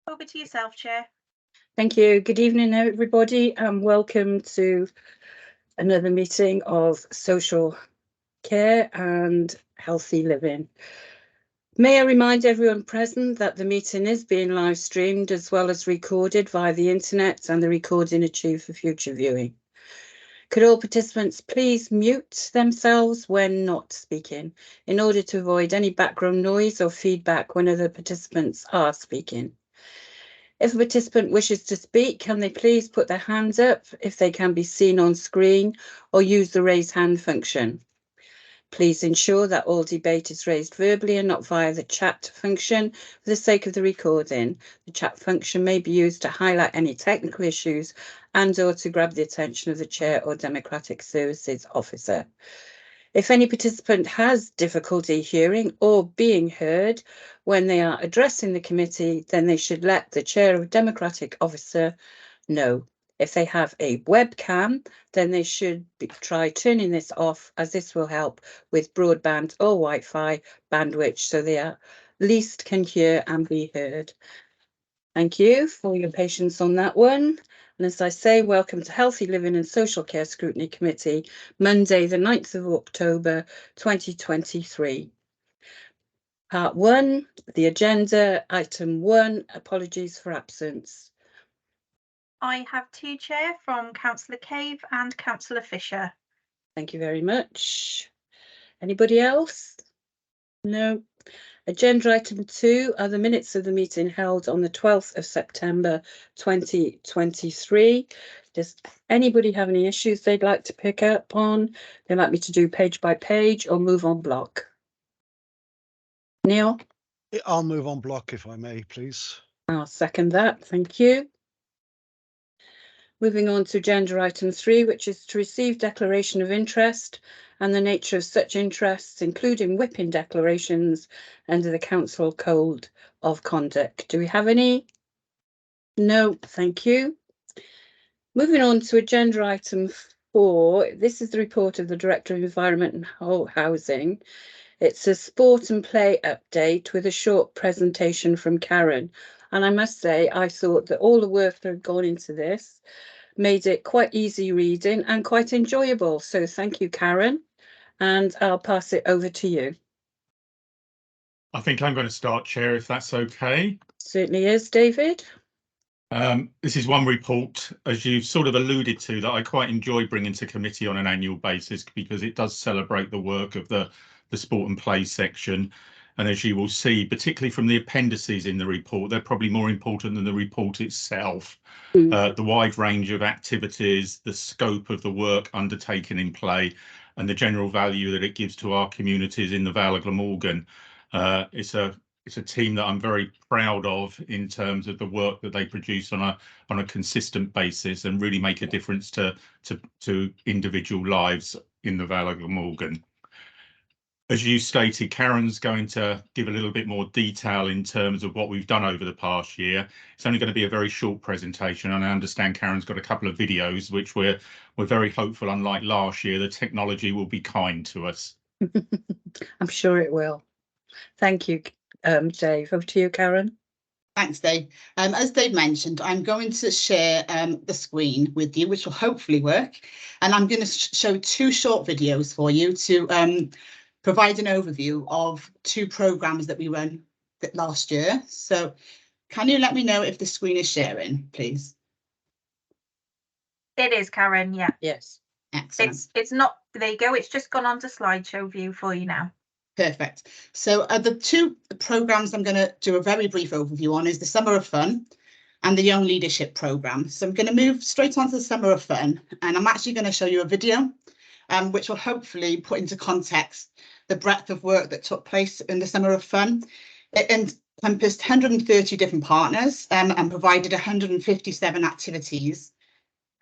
Over to yourself, Chair. Thank you. Good evening, everybody, and welcome to another meeting of social care and healthy living. May I remind everyone present that the meeting is being live streamed as well as recorded via the internet, and the recording achieved for future viewing. Could all participants please mute themselves when not speaking in order to avoid any background noise or feedback when other participants are speaking? If a participant wishes to speak, can they please put their hands up if they can be seen on screen, or use the raise hand function? Please ensure that all debate is raised verbally and not via the chat function for the sake of the recording. The chat function may be used to highlight any technical issues and/or to grab the attention of the chair or Democratic Services officer. If any participant has difficulty hearing or being heard when they are addressing the committee, then they should let the chair or Democratic officer know. If they have a webcam, then they should try turning this off, as this will help with broadband or Wi-Fi bandwidth so they at least can hear and be heard. Thank you for your patience on that one. And as I say, welcome to Healthy Living and Social Care Scrutiny Committee, Monday, the 9th of October, 2023. Part 1, the agenda, item 1, apologies for absence. I have two, Chair, from Councillor Cave and Councillor Fisher. Thank you very much. Anybody else? No. Agenda item 2 are the minutes of the meeting held on the 12th of September 2023. Does anybody have any issues they'd like to pick up on? They'd like me to do page by page or move on block? Neil? I'll move on block if I may, please. I'll second that. Thank you. Moving on to agenda item 3, which is to receive declaration of interest and the nature of such interests, including whipping declarations under the Council Code of Conduct. Do we have any? No, thank you. Moving on to agenda item 4, this is the report of the Director of Environment and Housing. It's a sport and play update with a short presentation from Karen. And I must say, I thought that all the work that had gone into this made it quite easy reading and quite enjoyable. So thank you, Karen. And I'll pass it over to you. I think I'm going to start, Chair, if that's okay. Certainly is, David. This is one report, as you've sort of alluded to, that I quite enjoy bringing to committee on an annual basis because it does celebrate the work of the sport and play section. And as you will see, particularly from the appendices in the report, they're probably more important than the report itself. The wide range of activities, the scope of the work undertaken in play, and the general value that it gives to our communities in the Vale of Glamorgan. It's a team that I'm very proud of in terms of the work that they produce on a consistent basis and really make a difference to individual lives in the Vale of Glamorgan. As you stated, Karen's going to give a little bit more detail in terms of what we've done over the past year. It's only going to be a very short presentation, and I understand Karen's got a couple of videos, which we're very hopeful, unlike last year, the technology will be kind to us. I'm sure it will. Thank you, Dave. Over to you, Karen. Thanks, Dave. As Dave mentioned, I'm going to share the screen with you, which will hopefully work. And I'm going to show two short videos for you to provide an overview of two programmes that we ran last year. So can you let me know if the screen is sharing, please? It is, Karen, yeah. Yes. Excellent. It's not, there you go, it's just gone on to slideshow view for you now. Perfect. So the two programmes I'm going to do a very brief overview on is the Summer of Fun and the Young Leadership Programme. So I'm going to move straight on to the Summer of Fun, and I'm actually going to show you a video which will hopefully put into context the breadth of work that took place in the Summer of Fun. It encompassed 130 different partners and provided 157 activities.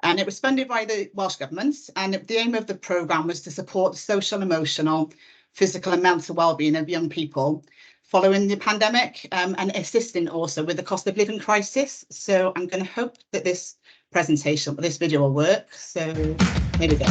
And it was funded by the Welsh Government, and the aim of the programme was to support the social, emotional, physical and mental well-being of young people following the pandemic, and assisting also with the cost of living crisis. So I'm going to hope that this presentation, this video will work. So here we go.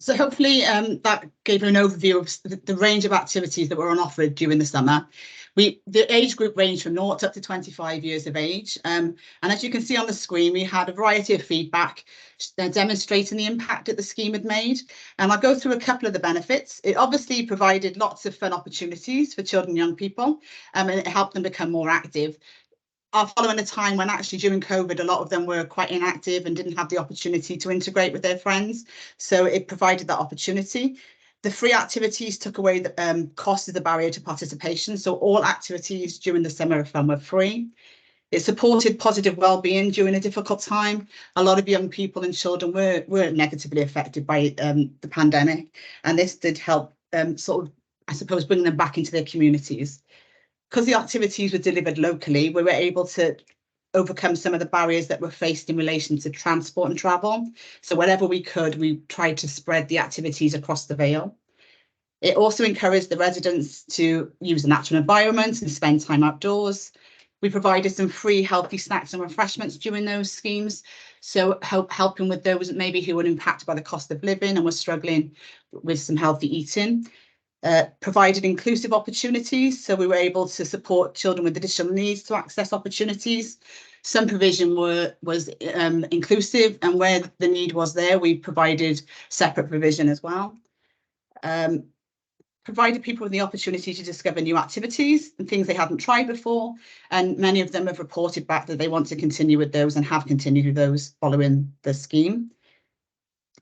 So hopefully that gave you an overview of the range of activities that were on offer during the summer. The age group ranged from 0 up to 25 years of age. And as you can see on the screen, we had a variety of feedback demonstrating the impact that the scheme had made. And I'll go through a couple of the benefits. It obviously provided lots of fun opportunities for children and young people, and it helped them become more active. Following a time when actually during COVID, a lot of them were quite inactive and didn't have the opportunity to integrate with their friends. So it provided that opportunity. The free activities took away the cost of the barrier to participation. So all activities during the summer of fun were free. It supported positive well-being during a difficult time. A lot of young people and children were negatively affected by the pandemic. And this did help sort of, I suppose, bring them back into their communities. Because the activities were delivered locally, we were able to overcome some of the barriers that were faced in relation to transport and travel. So wherever we could, we tried to spread the activities across the Vale. It also encouraged the residents to use the natural environment and spend time outdoors. We provided some free healthy snacks and refreshments during those schemes. So helping with those maybe who were impacted by the cost of living and were struggling with some healthy eating. Provided inclusive opportunities, so we were able to support children with additional needs to access opportunities. Some provision was inclusive, and where the need was there, we provided separate provision as well. Provided people with the opportunity to discover new activities and things they hadn't tried before, and many of them have reported back that they want to continue with those and have continued with those following the scheme.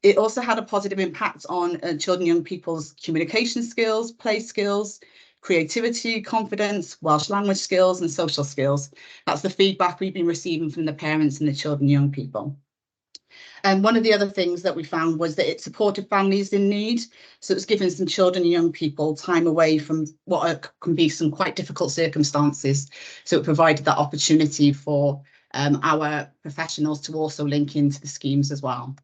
It also had a positive impact on children and young people's communication skills, play skills, creativity, confidence, Welsh language skills and social skills. That's the feedback we've been receiving from the parents and the children and young people. And one of the other things that we found was that it supported families in need. So it's given some children and young people time away from what can be some quite difficult circumstances. So it provided that opportunity for our professionals to also link into the schemes as well.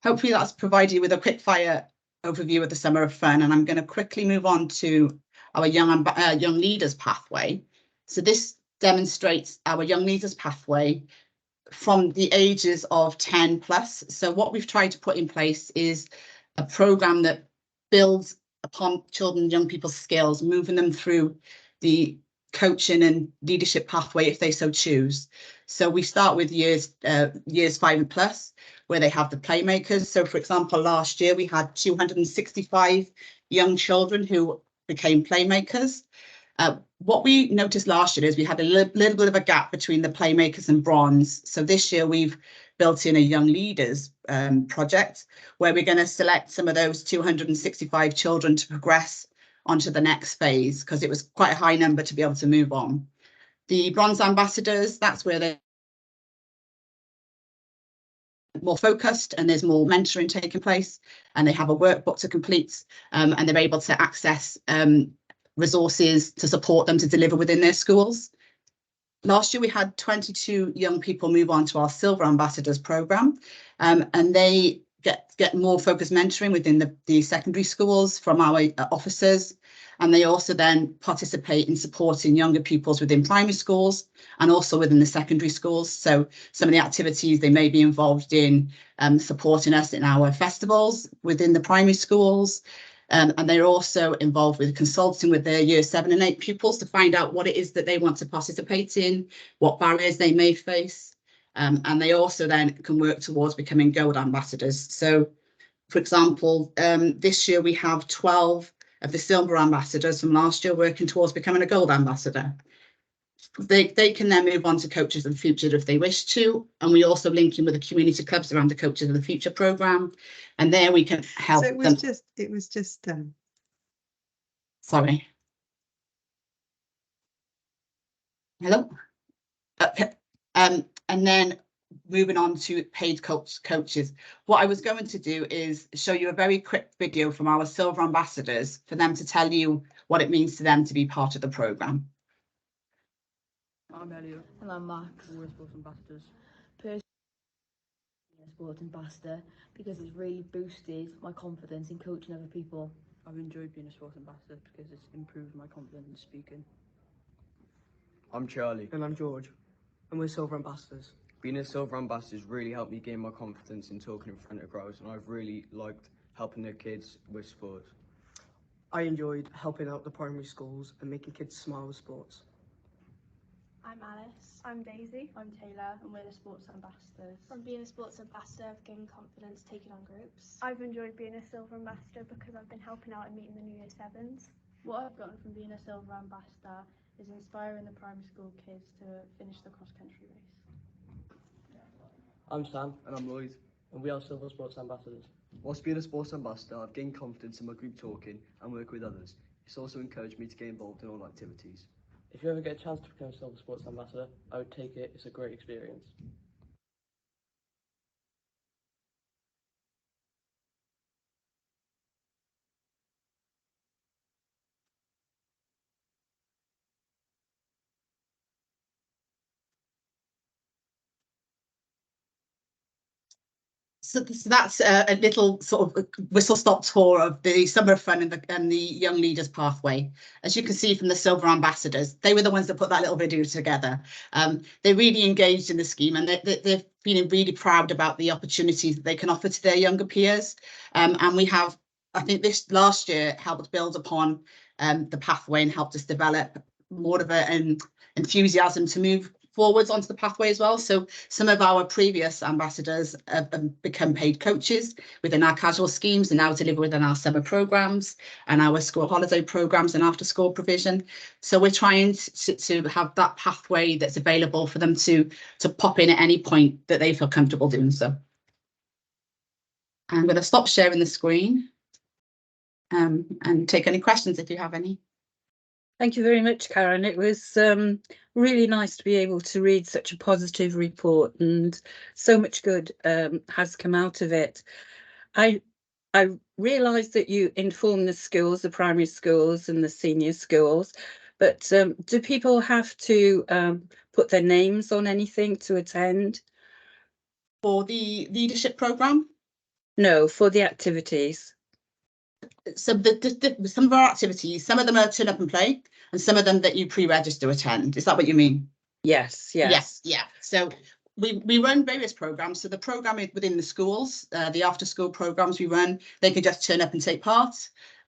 Hopefully that's provided you with a quick fire overview of the Summer of Fun, and I'm going to quickly move on to our young leaders pathway. So this demonstrates our young leaders pathway from the ages of 10 plus. So what we've tried to put in place is a program that builds upon children and young people's skills, moving them through the coaching and leadership pathway if they so choose. So we start with years 5 and plus, where they have the playmakers. So for example, last year we had 265 young children who became playmakers. What we noticed last year is we had a little bit of a gap between the playmakers and bronze. So this year we've built in a young leaders project where we're going to select some of those 265 children to progress onto the next phase, because it was quite a high number to be able to move on. The bronze ambassadors, that's where they're more focused and there's more mentoring taking place, and they have a workbook to complete, and they're able to access resources to support them to deliver within their schools. Last year we had 22 young people move on to our Silver Ambassadors programme, and they get more focused mentoring within the secondary schools from our officers, and they also then participate in supporting younger pupils within primary schools and also within the secondary schools. So some of the activities they may be involved in, supporting us in our festivals within the primary schools, and they're also involved with consulting with their year 7 and 8 pupils to find out what it is that they want to participate in, what barriers they may face. And they also then can work towards becoming gold ambassadors. So, for example, this year we have 12 of the silver ambassadors from last year working towards becoming a gold ambassador. They can then move on to Coaches of the Future if they wish to, and we also link in with the community clubs around the Coaches of the Future programme, and there we can help so it was just sorry. Hello. Okay. And then moving on to paid coaches. What I was going to do is show you a very quick video from our Silver Ambassadors for them to tell you what it means to them to be part of the programme. I'm Elliot. And I'm Max. We're Sports Ambassadors. Personally, I'm a Sports Ambassador because it's really boosted my confidence in coaching other people. I've enjoyed being a Sports Ambassador because it's improved my confidence in speaking. I'm Charlie. And I'm George. And we're Silver Ambassadors. Being a Silver Ambassador has really helped me gain my confidence in talking in front of crowds, and I've really liked helping the kids with sport? I enjoyed helping out the primary schools and making kids smile with sports. I'm Alice. I'm Daisy. I'm Taylor, and we're the sports ambassadors. From being a sports ambassador, I've gained confidence taking on groups. I've enjoyed being a silver ambassador because I've been helping out and meeting the New Year Sevens. What I've gotten from being a silver ambassador is inspiring the primary school kids to finish the cross-country race. I'm Sam. And I'm Lloyd. And we are silver sports ambassadors. Whilst being a sports ambassador, I've gained confidence in my group talking and working with others. It's also encouraged me to get involved in all activities. If you ever get a chance to become a silver sports ambassador, I would take it. It's a great experience. So that's a little sort of whistle-stop tour of the Summer of Fun and the Young Leaders Pathway. As you can see from the Silver Ambassadors, they were the ones that put that little video together. They really engaged in the scheme, and they're feeling really proud about the opportunities that they can offer to their younger peers. And we have, I think this last year helped build upon the pathway and helped us develop more of an enthusiasm to move forwards onto the pathway as well. So some of our previous ambassadors have become paid coaches within our casual schemes and now deliver within our summer programs and our school holiday programs and after school provision. So we're trying to have that pathway that's available for them to pop in at any point that they feel comfortable doing so. I'm going to stop sharing the screen and take any questions if you have any. Thank you very much, Karen. It was really nice to be able to read such a positive report, and so much good has come out of it. I realised that you inform the schools, the primary schools and the senior schools, but do people have to put their names on anything to attend? For the leadership programme? No, for the activities. So some of our activities, some of them are turn up and play, and some of them that you pre-register attend. Is that what you mean? Yes. Yeah. So we run various programs. So the program within the schools, the after school programs we run, they can just turn up and take part.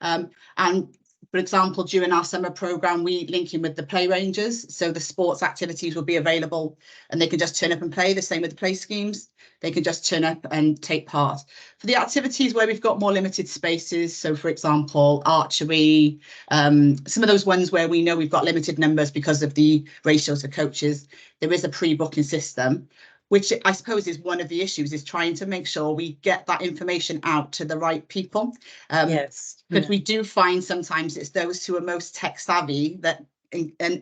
And for example, during our summer program, we link in with the play rangers. So the sports activities will be available and they can just turn up and play. The same with the play schemes. They can just turn up and take part. For the activities where we've got more limited spaces, so for example, archery, some of those ones where we know we've got limited numbers because of the ratios of coaches, there is a pre-booking system, which I suppose is one of the issues, is trying to make sure we get that information out to the right people. Yes. Because we do find sometimes it's those who are most tech savvy that and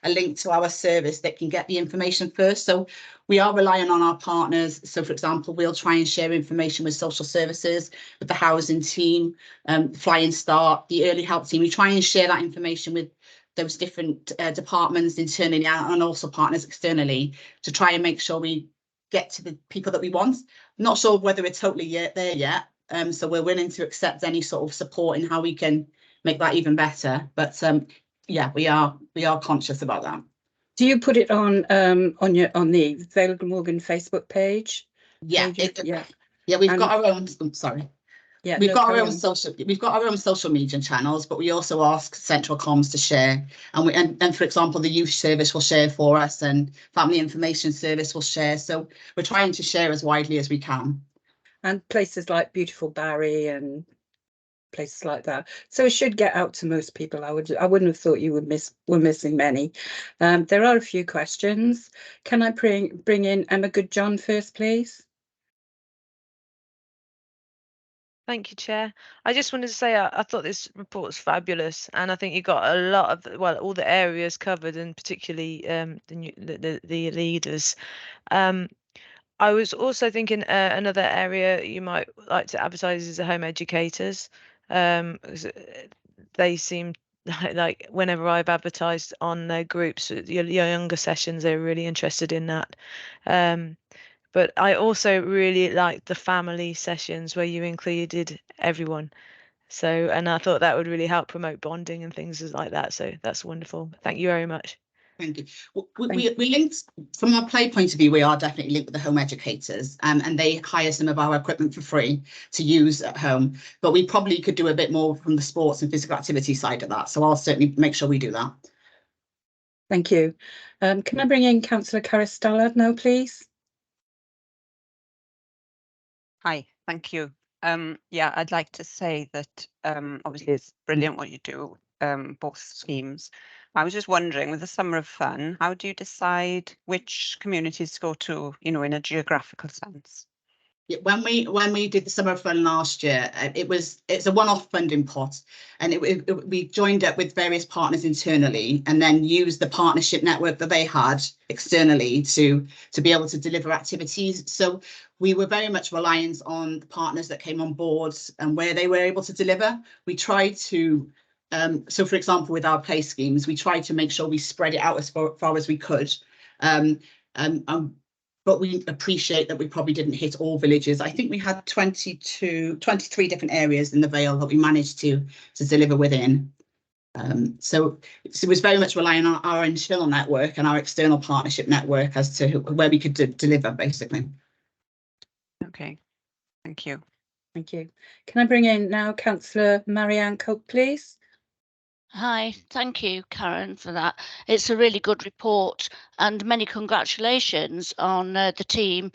a link to our service that can get the information first. So we are relying on our partners. So for example, we'll try and share information with social services, with the housing team, Flying Start, the early help team. We try and share that information with those different departments internally and also partners externally to try and make sure we get to the people that we want. Not sure whether we're totally there yet. So we're willing to accept any sort of support in how we can make that even better. But yeah, we are conscious about that. Do you put it on the Vale Glamorgan Facebook page? Yeah, yeah. We've got our own. I'm sorry. Yeah, we've got our own social media channels, but we also ask Central Comms to share. And for example, the youth service will share for us, and family information service will share. So we're trying to share as widely as we can. And places like beautiful Barry and places like that. So it should get out to most people. I wouldn't have thought you were missing many. There are a few questions. Can I bring in Emma Goodjohn first, please? Thank you, Chair. I just wanted to say I thought this report was fabulous, and I think you got a lot of all the areas covered, and particularly the leaders. I was also thinking another area you might like to advertise is the home educators. They seem like whenever I've advertised on their groups, your younger sessions, they're really interested in that. But I also really liked the family sessions where you included everyone. So, and I thought that would really help promote bonding and things like that. So that's wonderful. Thank you very much. Thank you. We linked, from our play point of view, we are definitely linked with the home educators, and they hire some of our equipment for free to use at home. But we probably could do a bit more from the sports and physical activity side of that. So I'll certainly make sure we do that. Thank you. Can I bring in Councillor Caristallard now, please? Hi, thank you. Yeah, I'd like to say that obviously it's brilliant what you do, both schemes. I was just wondering, with the Summer of Fun, how do you decide which communities to go to, you know, in a geographical sense? Yeah, when we did the Summer of Fun last year, it's a one-off funding pot, and we joined up with various partners internally, and then used the partnership network that they had externally to be able to deliver activities. So we were very much reliant on the partners that came on board and where they were able to deliver. We tried to, so for example, with our play schemes, we tried to make sure we spread it out as far as we could. But we appreciate that we probably didn't hit all villages. I think we had 23 different areas in the Vale that we managed to deliver within. So it was very much relying on our internal network and our external partnership network as to where we could deliver, basically. Okay, thank you. Thank you. Can I bring in now Councillor Marianne Coke, please? Hi, thank you, Karen, for that. It's a really good report, and many congratulations on the team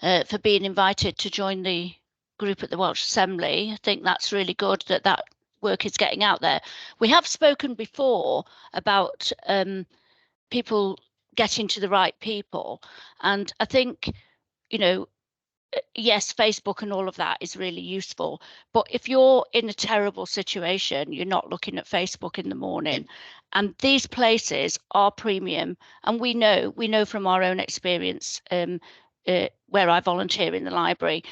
for being invited to join the group at the Welsh Assembly. I think that's really good that that work is getting out there. We have spoken before about people getting to the right people, and I think, you know, yes, Facebook and all of that is really useful, but if you're in a terrible situation, you're not looking at Facebook in the morning. And these places are premium, and we know from our own experience where I volunteer in the library,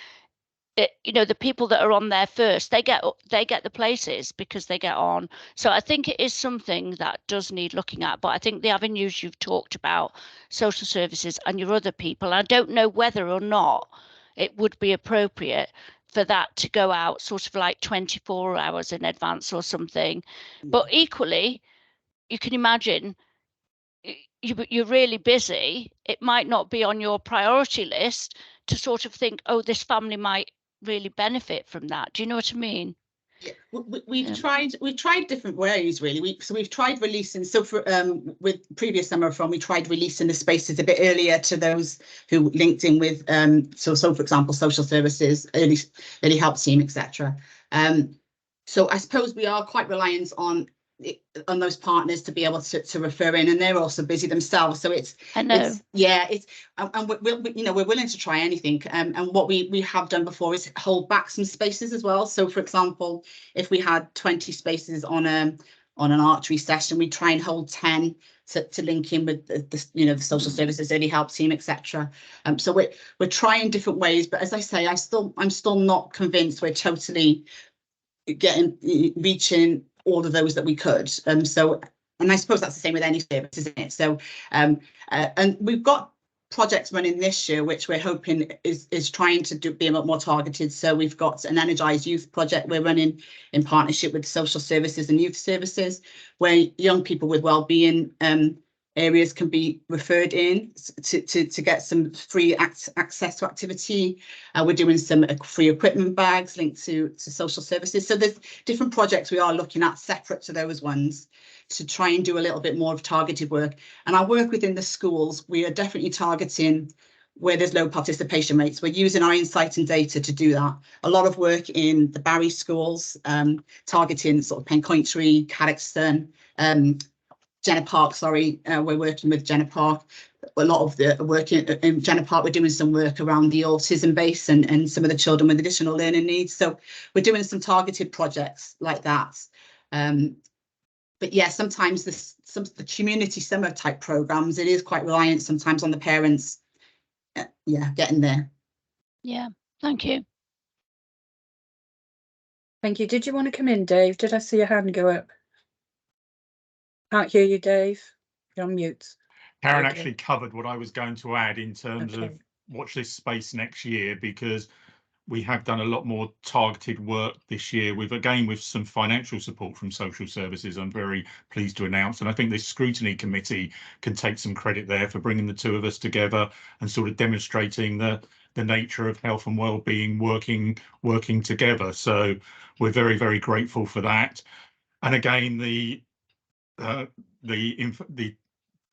you know, the people that are on there first, they get the places because they get on. So I think it is something that does need looking at, but I think the avenues you've talked about, social services and your other people, I don't know whether or not it would be appropriate for that to go out sort of like 24 hours in advance or something. But equally, you can imagine you're really busy. It might not be on your priority list to sort of think, oh, this family might really benefit from that. Do you know what I mean? Yeah, we've tried different ways, really. We've tried releasing. So for with previous Summer of Fun, we tried releasing the spaces a bit earlier to those who linked in with so for example, social services, early help team, etc. So I suppose we are quite reliant on those partners to be able to refer in, and they're also busy themselves. So and we're willing to try anything. And what we have done before is hold back some spaces as well. So for example, if we had 20 spaces on an archery session, we try and hold 10 to link in with the social services, early help team, etc. So we're trying different ways, but as I say, I'm still not convinced we're totally reaching all of those that we could. And I suppose that's the same with any service, isn't it? So and we've got projects running this year which we're hoping is trying to be a lot more targeted. So we've got an Energised Youth project we're running in partnership with social services and youth services, where young people with wellbeing areas can be referred in to get some free access to activity. We're doing some free equipment bags linked to social services. So there's different projects we are looking at separate to those ones to try and do a little bit more of targeted work. And our work within the schools, we are definitely targeting where there's low participation rates. We're using our insight and data to do that. A lot of work in the Barry schools, targeting sort of Pencointry, Carrickston, Jenner Park, sorry, we're working with Jenner Park. A lot of the work in Jenner Park, we're doing some work around the autism base and some of the children with additional learning needs. So we're doing some targeted projects like that. But yeah, sometimes the community summer type programs, it is quite reliant sometimes on the parents, getting there. Yeah, thank you. Thank you. Did you want to come in, Dave? Did I see your hand go up? Can't hear you, Dave. You're on mute. Karen actually covered what I was going to add in terms of watch this space next year, because we have done a lot more targeted work this year with some financial support from social services. I'm very pleased to announce, and I think this scrutiny committee can take some credit there for bringing the two of us together and sort of demonstrating the nature of health and well-being working together. So we're very, very grateful for that. And again, the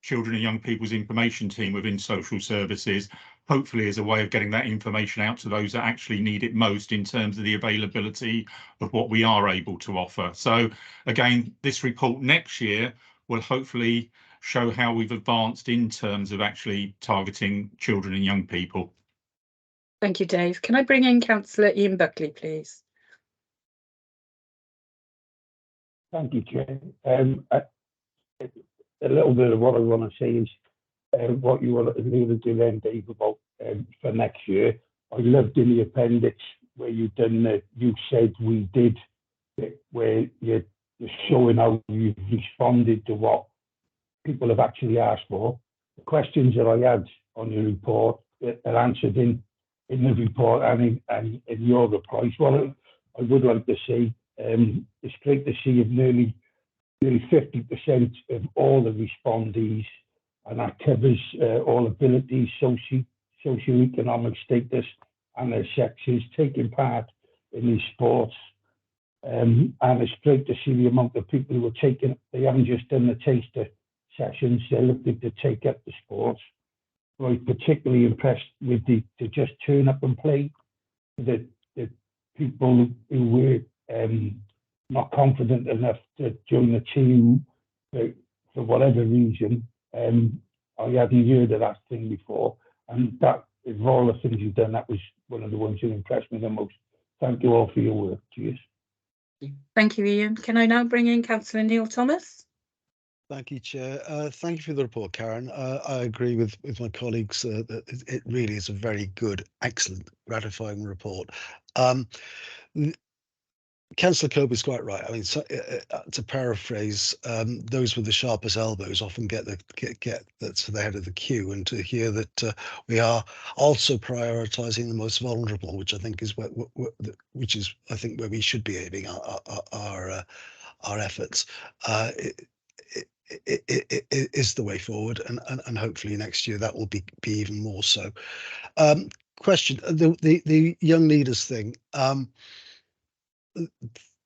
children and young people's information team within social services hopefully is a way of getting that information out to those that actually need it most in terms of the availability of what we are able to offer. So again, this report next year will hopefully show how we've advanced in terms of actually targeting children and young people. Thank you, Dave. Can I bring in Councillor Ian Buckley, please? Thank you, Chair. A little bit of what I want to say is what you alluded to then, Dave, about for next year. I loved in the appendix where you said we did, where you're showing how you've responded to what people have actually asked for. The questions that I had on your report are answered in the report and in your replies. Well, I would like to say it's great to see nearly 50% of all the respondees, and that covers all abilities, socioeconomic status, and their sexes taking part in these sports. And it's great to see the amount of people who are taking. They haven't just done the taster sessions; they're looking to take up the sports. I was particularly impressed with the just turn up and play. The people who were not confident enough to join the team for whatever reason. I hadn't heard of that thing before, and that, of all the things you've done, that was one of the ones that impressed me the most. Thank you all for your work. Cheers. Thank you, Ian. Can I now bring in Councillor Neil Thomas? Thank you, Chair. Thank you for the report, Karen. I agree with my colleagues that it really is a very good, excellent, gratifying report. Councillor Cope is quite right. I mean, to paraphrase, those with the sharpest elbows often get to the head of the queue, and to hear that we are also prioritising the most vulnerable, which I think is where we should be aiming our efforts. It is the way forward, and hopefully next year that will be even more so. Question: the young leaders thing.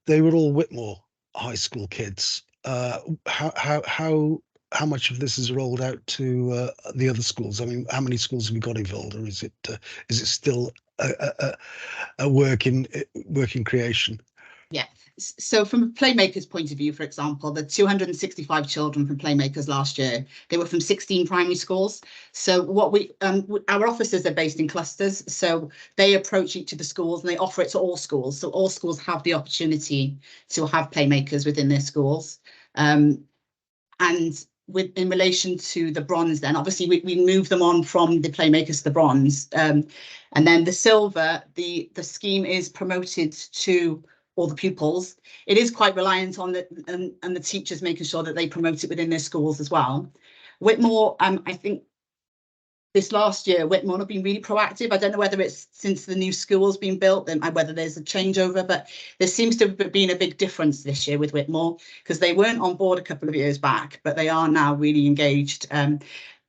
They were all Whitmore High School kids. How much of this is rolled out to the other schools? I mean, how many schools have we got involved, or is it still a work in creation? Yeah. So from a Playmakers point of view, for example, the 265 children from Playmakers last year, they were from 16 primary schools. So what our officers are based in clusters, so they approach each of the schools and they offer it to all schools. So all schools have the opportunity to have Playmakers within their schools. And in relation to the bronze, then obviously we move them on from the Playmakers to the bronze, and then the silver. The scheme is promoted to all the pupils. It is quite reliant on the teachers making sure that they promote it within their schools as well. Whitmore, I think this last year, Whitmore have been really proactive. I don't know whether it's since the new school's been built and whether there's a changeover, but there seems to have been a big difference this year with Whitmore, because they weren't on board a couple of years back, but they are now really engaged.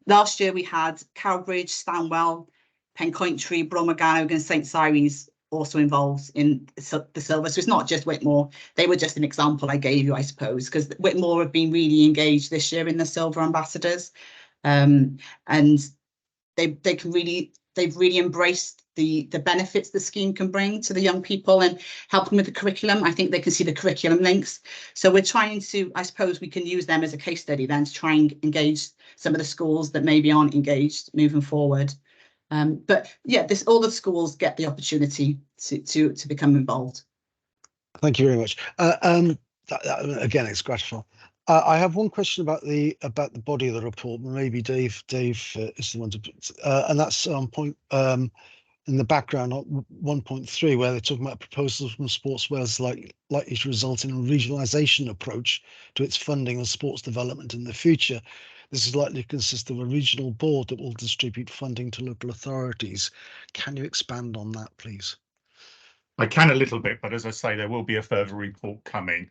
Last year we had Cowbridge, Stanwell, Pencointry, Bromaganogue and St Cyrie's also involved in the silver. So it's not just Whitmore. They were just an example I gave you, I suppose, because Whitmore have been really engaged this year in the silver ambassadors, and they've really embraced the benefits the scheme can bring to the young people and help them with the curriculum. I think they can see the curriculum links. So we're trying to, I suppose we can use them as a case study then to try and engage some of the schools that maybe aren't engaged moving forward. But yeah, all the schools get the opportunity to become involved. Thank you very much. Again, it's gratifying. I have one question about the body of the report. Maybe Dave is the one to, and that's on point in the background on 1.3, where they're talking about proposals from Sports Wales likely to result in a regionalisation approach to its funding of sports development in the future. This is likely to consist of a regional board that will distribute funding to local authorities. Can you expand on that, please? I can a little bit, but as I say, there will be a further report coming.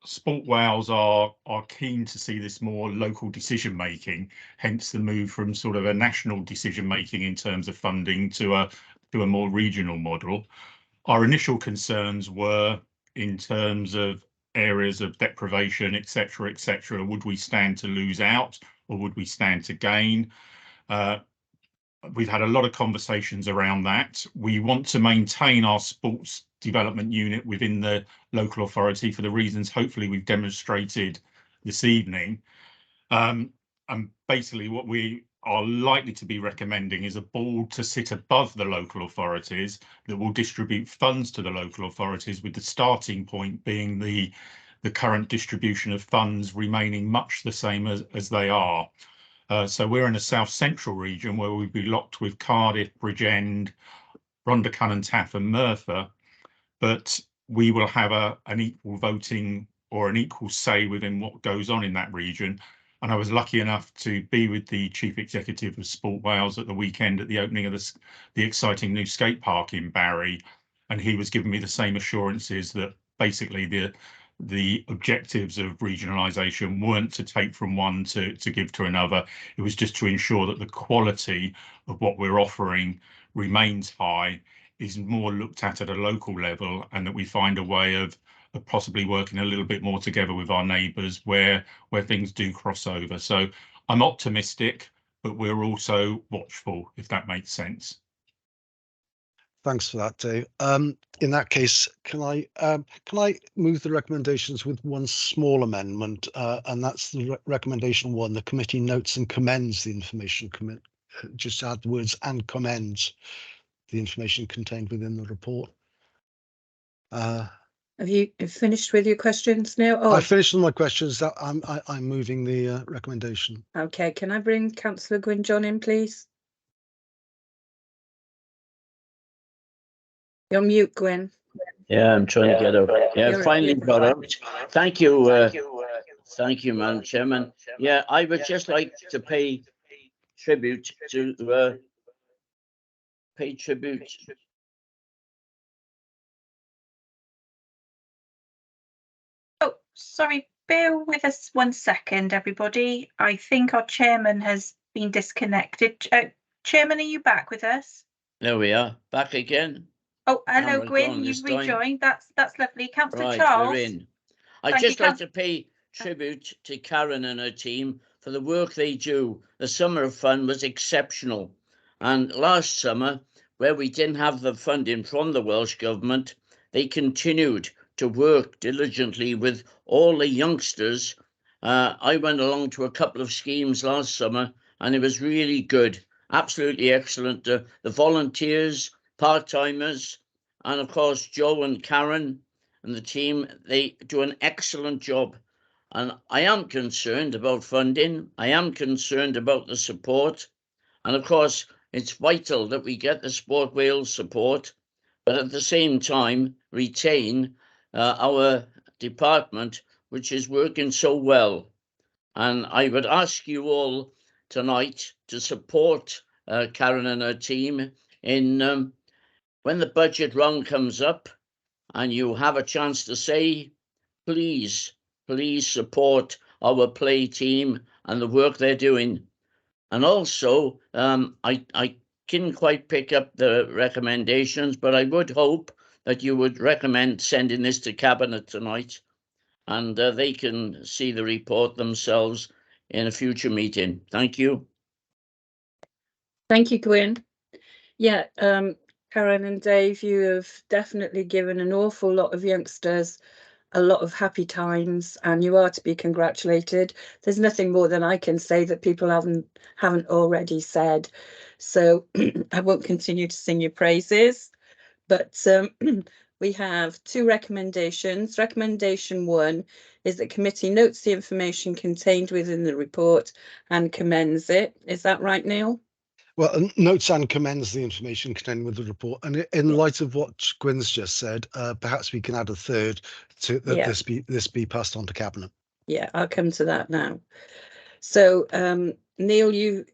Sport Wales are keen to see this more local decision making, hence the move from sort of a national decision making in terms of funding to a more regional model. Our initial concerns were in terms of areas of deprivation, etc., etc. Would we stand to lose out, or would we stand to gain? We've had a lot of conversations around that. We want to maintain our sports development unit within the local authority for the reasons hopefully we've demonstrated this evening. And basically what we are likely to be recommending is a board to sit above the local authorities that will distribute funds to the local authorities, with the starting point being the current distribution of funds remaining much the same as they are. So we're in a south central region where we'd be locked with Cardiff, Bridgend, Rhondda, Cynon, Taff and Merthyr, but we will have an equal voting or an equal say within what goes on in that region. And I was lucky enough to be with the Chief Executive of Sport Wales at the weekend at the opening of the exciting new skate park in Barry, and he was giving me the same assurances that basically the objectives of regionalisation weren't to take from one to give to another. It was just to ensure that the quality of what we're offering remains high, is more looked at a local level, and that we find a way of possibly working a little bit more together with our neighbours where things do cross over. So I'm optimistic, but we're also watchful, if that makes sense. Thanks for that, Dave. In that case, can I move the recommendations with one small amendment, and that's the recommendation 1. The committee notes and commends the information. Just add the words "and commends" the information contained within the report. Have you finished with your questions now? Oh, I finished with my questions. That I'm moving the recommendation. Okay, can I bring Councillor Gwyn John in, please? You're mute, Gwyn. Yeah, I'm trying to get out. Yeah, You're- finally you're- got out. Thank you, Madam Chairman. Yeah, I would just like to pay tribute to Oh, sorry, bear with us 1 second, everybody. I think our chairman has been disconnected. Chairman, are you back with us? There we are, back again. Oh, hello, Camera's Gwyn. gone You've this time. rejoined. That's lovely. Councillor Right, Charles. we're in. I'd Thank you, just like to pay tribute to Karen and her team for the work they do. The summer of fun was exceptional. And last summer, where we didn't have the funding from the Welsh Government, they continued to work diligently with all the youngsters. I went along to a couple of schemes last summer, and it was really good. Absolutely excellent. The volunteers, part-timers, and of course, Joe and Karen and the team, they do an excellent job. And I am concerned about funding. I am concerned about the support. And of course, it's vital that we get the Sport Wales support, but at the same time, retain our department, which is working so well. And I would ask you all tonight to support Karen and her team in when the budget round comes up, and you have a chance to say, please support our play team and the work they're doing. And also, I couldn't quite pick up the recommendations, but I would hope that you would recommend sending this to Cabinet tonight, and they can see the report themselves in a future meeting. Thank you. Thank you, Gwyn. Yeah, Karen and Dave, you have definitely given an awful lot of youngsters a lot of happy times, and you are to be congratulated. There's nothing more than I can say that people haven't already said. So I won't continue to sing your praises, but we have 2 recommendations. Recommendation 1 is that committee notes the information contained within the report and commends it. Is that right, Neil? Well, notes and commends the information contained with the report. And in light of what Gwyn's just said, perhaps we can add a third to that. Yeah. This be passed on to Cabinet. Yeah, I'll come to that now. So, Neil,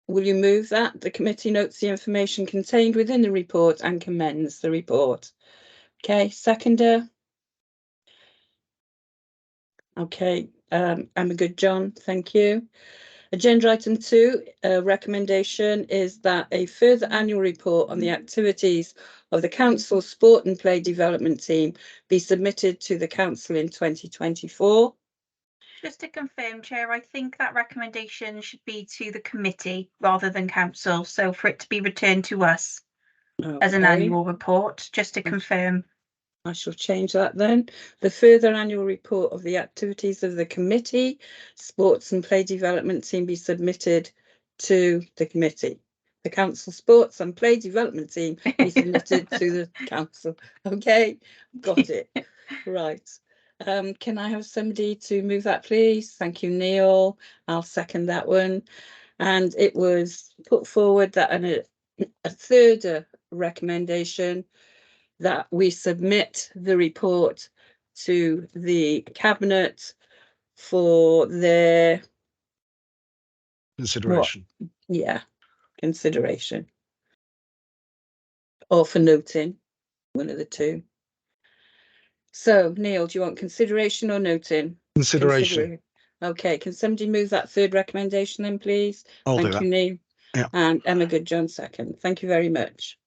will you move that? The committee notes the information contained within the report and commends the report. Okay, seconder. Okay, Emma Good John, thank you. Agenda item 2, recommendation is that a further annual report on the activities of the Council Sport and Play Development Team be submitted to the Council in 2024. Just to confirm, Chair, I think that recommendation should be to the committee rather than council, so for it to be returned to us as an annual report, just to confirm. I shall change that then. The further annual report of the activities of the committee, Sports and Play Development Team be submitted to the committee. The Council Sports and Play Development Team be submitted to the council. Okay, got it. Right. Can I have somebody to move that, please? Thank you, Neil. I'll second that one. And it was put forward that a third recommendation that we submit the report to the Cabinet for their consideration. Yeah, consideration. Or for noting, one of the two. So, Neil, do you want consideration or noting? Consideration. Okay, can somebody move that third recommendation then, please? I'll Thank do that. you, Neil. Yeah. And Emma Goodjohn second. Thank you very much.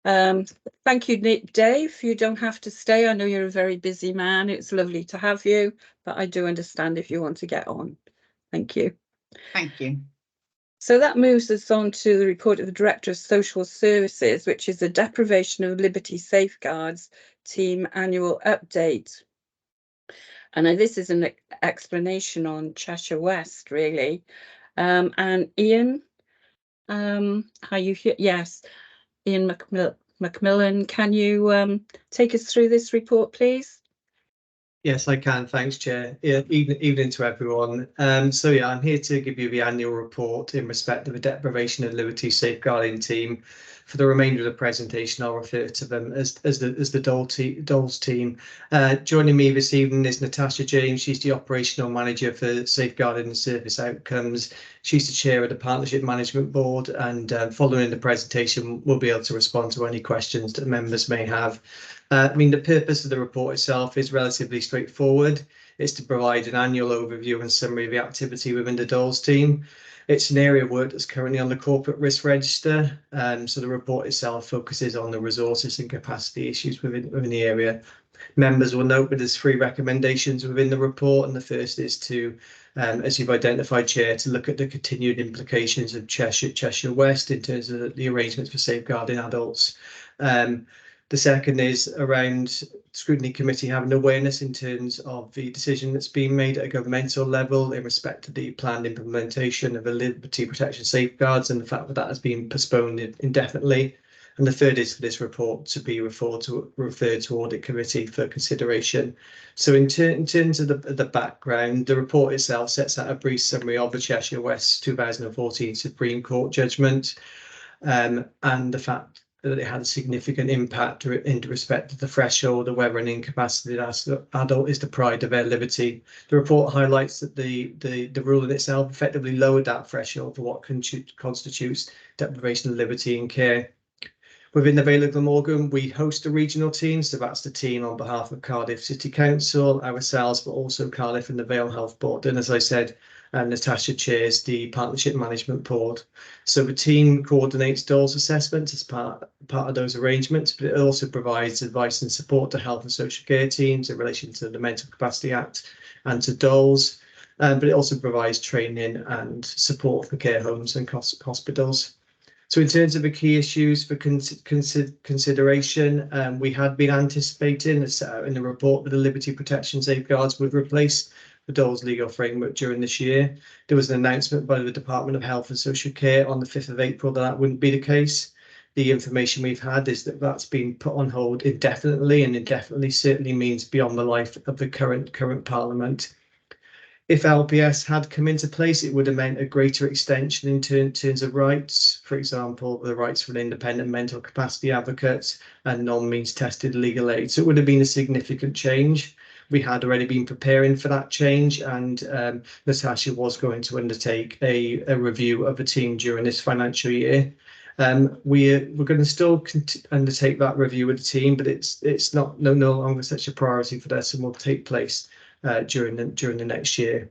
Thank you, Dave. You don't have to stay. I know you're a very busy man. It's lovely to have you, but I do understand if you want to get on. Thank you. Thank you. So that moves us on to the report of the Director of Social Services, which is the Deprivation of Liberty Safeguards Team Annual Update. And this is an explanation on Cheshire West, really. And Ian, are you here? Yes. Ian Macmillan, can you take us through this report, please? Yes, I can. Thanks, Chair. Yeah, evening to everyone. So yeah, I'm here to give you the annual report in respect of the Deprivation of Liberty Safeguarding Team. For the remainder of the presentation, I'll refer to them as the DOLS team. Joining me this evening is Natasha James. She's the Operational Manager for Safeguarding and Service Outcomes. She's the Chair of the Partnership Management Board, and following the presentation, we'll be able to respond to any questions that members may have. I mean, the purpose of the report itself is relatively straightforward. It's to provide an annual overview and summary of the activity within the DOLS team. It's an area of work that's currently on the corporate risk register. So the report itself focuses on the resources and capacity issues within the area. Members will note that there's 3 recommendations within the report, and the first is to, as you've identified, Chair, to look at the continued implications of Cheshire West in terms of the arrangements for safeguarding adults. The second is around Scrutiny Committee having awareness in terms of the decision that's been made at a governmental level in respect to the planned implementation of the liberty protection safeguards and the fact that that has been postponed indefinitely. And the third is for this report to be referred to Audit Committee for consideration. So in terms of the background, the report itself sets out a brief summary of the Cheshire West 2014 Supreme Court judgment and the fact that it had a significant impact in respect of the threshold of whether an incapacitated adult is deprived of their liberty. The report highlights that the ruling itself effectively lowered that threshold for what constitutes deprivation of liberty and care. Within the Vale of Glamorgan, we host a regional team, so that's the team on behalf of Cardiff City Council, ourselves, but also Cardiff and the Vale Health Board. And as I said, Natasha chairs the Partnership Management Board. So the team coordinates DOLS assessments as part of those arrangements, but it also provides advice and support to health and social care teams in relation to the Mental Capacity Act and to DOLS. But it also provides training and support for care homes and hospitals. So in terms of the key issues for consideration, we had been anticipating, as set out in the report, that the liberty protection safeguards would replace the DOLS legal framework during this year. There was an announcement by the Department of Health and Social Care on the 5th of April that wouldn't be the case. The information we've had is that that's been put on hold indefinitely, and indefinitely certainly means beyond the life of the current Parliament. If LPS had come into place, it would have meant a greater extension in terms of rights, for example, the rights for an independent mental capacity advocate and non-means tested legal aid. So it would have been a significant change. we had already been preparing for that change, and Natasha was going to undertake a review of the team during this financial year. We're going to still undertake that review with the team, but it's no longer such a priority for this, and will take place during the next year.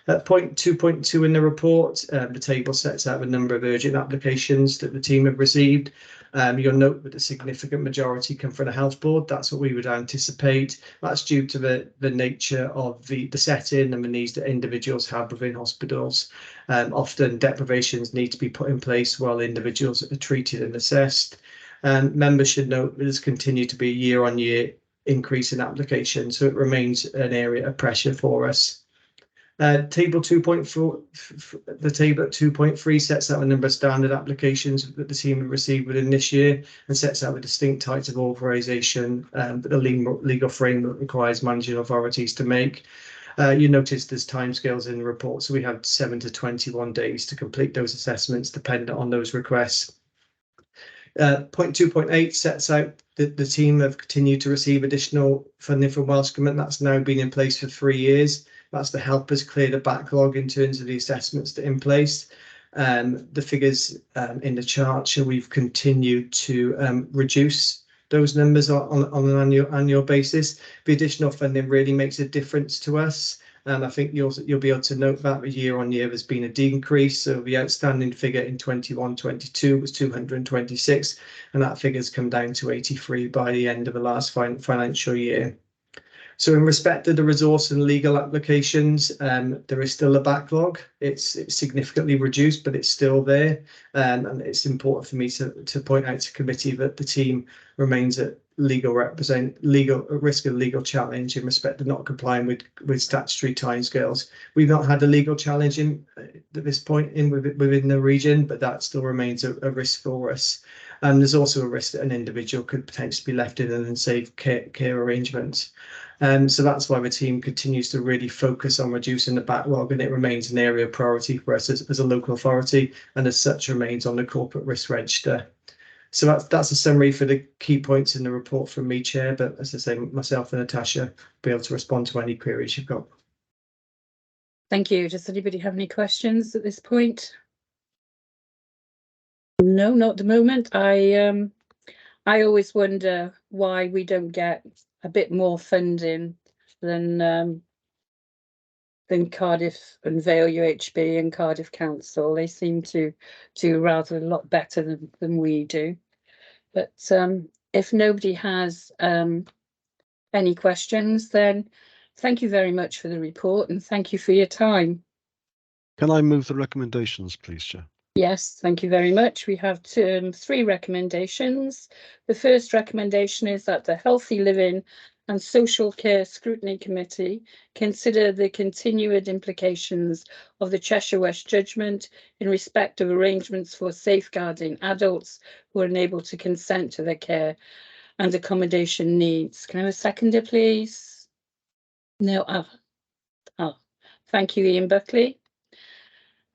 At point 2.2 in the report, the table sets out the number of urgent applications that the team have received. You'll note that a significant majority come from the health board. That's what we would anticipate. That's due to the nature of the setting and the needs that individuals have within hospitals. Often deprivations need to be put in place while individuals are treated and assessed. Members should note that there's continued to be a year-on-year increase in applications, so it remains an area of pressure for us. Table 2.4, the table at 2.3 sets out a number of standard applications that the team have received within this year, and sets out the distinct types of authorisation that the legal framework requires managing authorities to make. You notice there's timescales in the report, so we have 7 to 21 days to complete those assessments, dependent on those requests. Point 2.8 sets out that the team have continued to receive additional funding from Welsh Government. That's now been in place for 3 years. That's to help us clear the backlog in terms of the assessments that are in place. The figures in the chart show we've continued to reduce those numbers on an annual basis. The additional funding really makes a difference to us. And I think you'll be able to note that year on year there's been a decrease. So the outstanding figure in 21-22 was 226, and that figure's come down to 83 by the end of the last financial year. So in respect to the resource and legal applications, there is still a backlog. It's significantly reduced, but it's still there. And it's important for me to point out to committee that the team remains at risk of legal challenge in respect of not complying with statutory timescales. We've not had a legal challenge at this point within the region, but that still remains a risk for us. And there's also a risk that an individual could potentially be left in an unsafe care arrangement. So that's why the team continues to really focus on reducing the backlog, and it remains an area of priority for us as a local authority, and as such remains on the corporate risk register. So that's a summary for the key points in the report from me, Chair. But as I say, myself and Natasha will be able to respond to any queries you've got. Thank you. Does anybody have any questions at this point? No, not at the moment. I always wonder why we don't get a bit more funding than Cardiff and Vale UHB and Cardiff Council. They seem to do rather a lot better than we do. But if nobody has any questions, then thank you very much for the report, and thank you for your time. Can I move the recommendations, please, Chair? Yes, thank you very much. We have 3 recommendations. The first recommendation is that the Healthy Living and Social Care Scrutiny Committee consider the continued implications of the Cheshire West judgment in respect of arrangements for safeguarding adults who are unable to consent to their care and accommodation needs. Can I have a seconder, please? No. Thank you, Ian Buckley.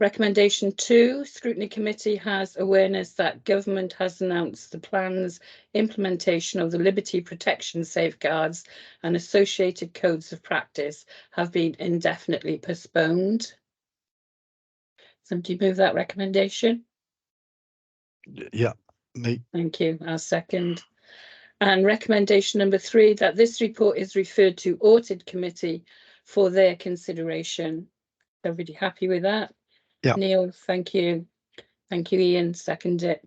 Recommendation 2, Scrutiny Committee has awareness that government has announced the plan's implementation of the liberty protection safeguards and associated codes of practice have been indefinitely postponed. Somebody move that recommendation? Yeah, me. Thank you. I'll second. And recommendation number 3, that this report is referred to Audit Committee for their consideration. Everybody happy with that? Yeah. Neil, thank you. Thank you, Ian. Second it.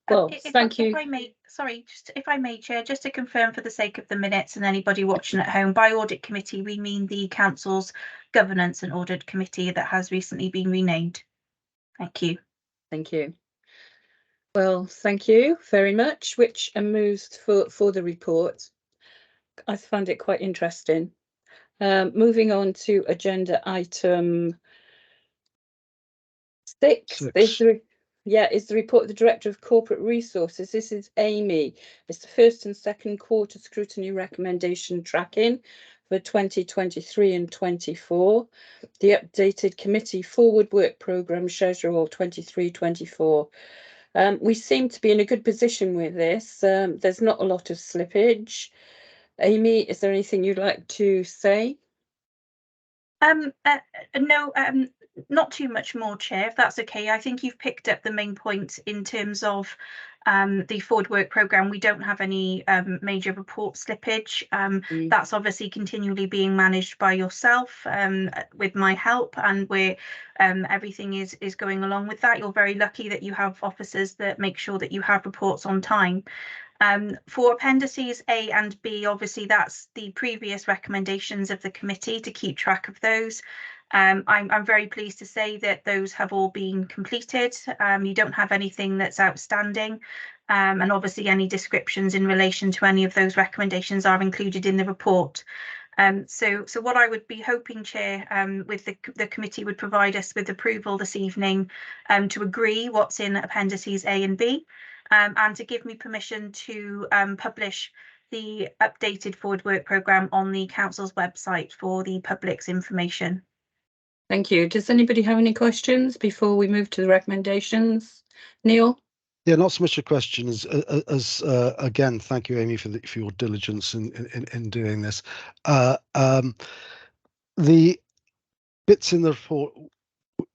Well, thank you. If I may, if I may, Chair, just to confirm for the sake of the minutes and anybody watching at home, by Audit Committee, we mean the Council's Governance and Audit Committee that has recently been renamed. Thank you. Thank you. Well, thank you very much. Which moves for the report. I found it quite interesting. Moving on to agenda item 6. Is the report of the Director of Corporate Resources. This is Amy. It's the first and second quarter scrutiny recommendation tracking for 2023 and 24. The updated committee forward work programme schedule 23-24. We seem to be in a good position with this. There's not a lot of slippage. Amy, is there anything you'd like to say? No, not too much more, Chair, if that's okay. I think you've picked up the main points in terms of the forward work programme. We don't have any major report slippage. That's obviously continually being managed by yourself with my help, and where everything is going along with that. You're very lucky that you have officers that make sure that you have reports on time. For appendices A and B, obviously that's the previous recommendations of the committee to keep track of those. I'm very pleased to say that those have all been completed. You don't have anything that's outstanding. And obviously any descriptions in relation to any of those recommendations are included in the report. So what I would be hoping, Chair, with the committee would provide us with approval this evening to agree what's in appendices A and B. And to give me permission to publish the updated forward work programme on the council's website for the public's information. Thank you. Does anybody have any questions before we move to the recommendations? Neil? Yeah, not so much a question as again, thank you, Amy, for your diligence in doing this. The bits in the report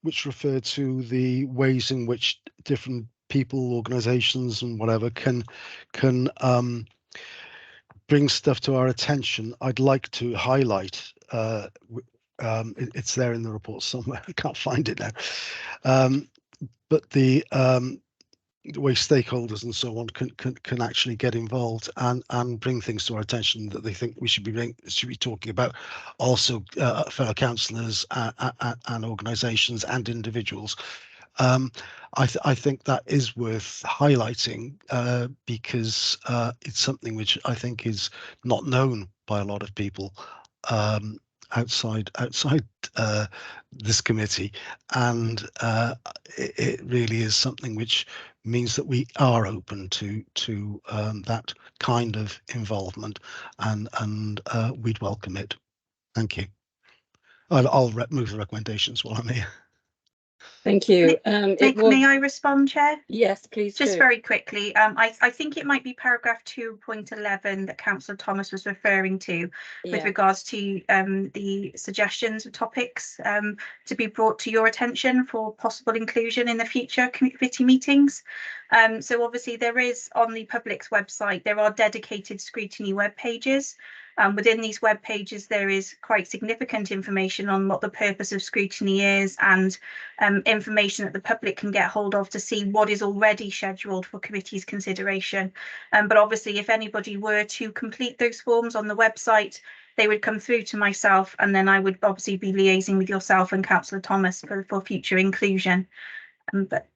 which refer to the ways in which different people, organisations, and whatever can bring stuff to our attention, I'd like to highlight. It's there in the report somewhere. I can't find it now. But the way stakeholders and so on can actually get involved and bring things to our attention that they think we should be talking about. Also, fellow councillors and organisations and individuals. I think that is worth highlighting because it's something which I think is not known by a lot of people outside this committee, and it really is something which means that we are open to that kind of involvement, and we'd welcome it. Thank you. I'll move the recommendations while I'm here. Thank you. May I respond, Chair? Yes, please. Just very quickly, I think it might be paragraph 2.11 that Councillor Thomas was referring to with regards to the suggestions of topics to be brought to your attention for possible inclusion in the future committee meetings. So obviously there is on the public's website, there are dedicated scrutiny web pages. Within these web pages, there is quite significant information on what the purpose of scrutiny is, and information that the public can get hold of to see what is already scheduled for committee's consideration. But obviously, if anybody were to complete those forms on the website, they would come through to myself, and then I would obviously be liaising with yourself and Councillor Thomas for future inclusion. But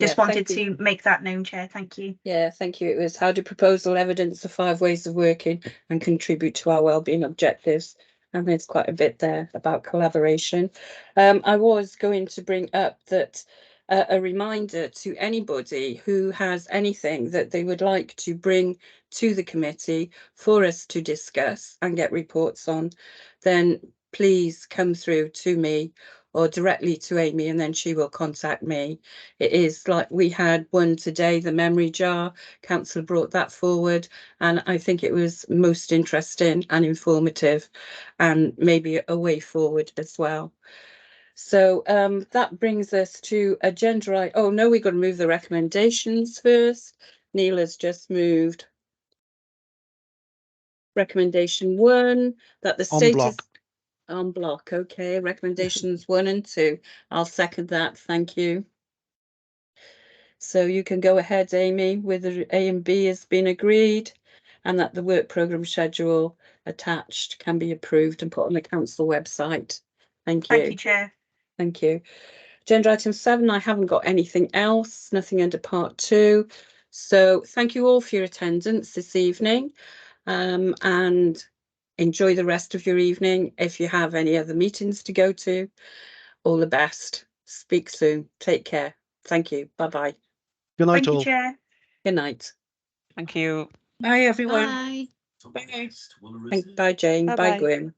just wanted to make that known, Chair. Thank you. Yeah, thank you. It was how do proposal evidence the 5 ways of working and contribute to our wellbeing objectives. And there's quite a bit there about collaboration. I was going to bring up that a reminder to anybody who has anything that they would like to bring to the committee for us to discuss and get reports on, then please come through to me or directly to Amy, and then she will contact me. It is like we had one today, the memory jar. Council brought that forward, and I think it was most interesting and informative, and maybe a way forward as well. So that brings us to agenda. Oh no, we've got to move the recommendations first. Neil has just moved recommendation 1 that the status on block. Okay, recommendations 1 and 2. I'll second that. Thank you. So you can go ahead, Amy, with the A and B has been agreed, and that the work programme schedule attached can be approved and put on the council website. Thank you. Thank you, Chair. Thank you. Agenda item 7, I haven't got anything else, nothing under part 2. So thank you all for your attendance this evening, and enjoy the rest of your evening. If you have any other meetings to go to, all the best. Speak soon. Take care. Thank you. Bye-bye. Good night, Thank you, Chair. Good night. Thank you. Bye, everyone. Bye. Bye. Bye, Jane. Bye, Gwyn.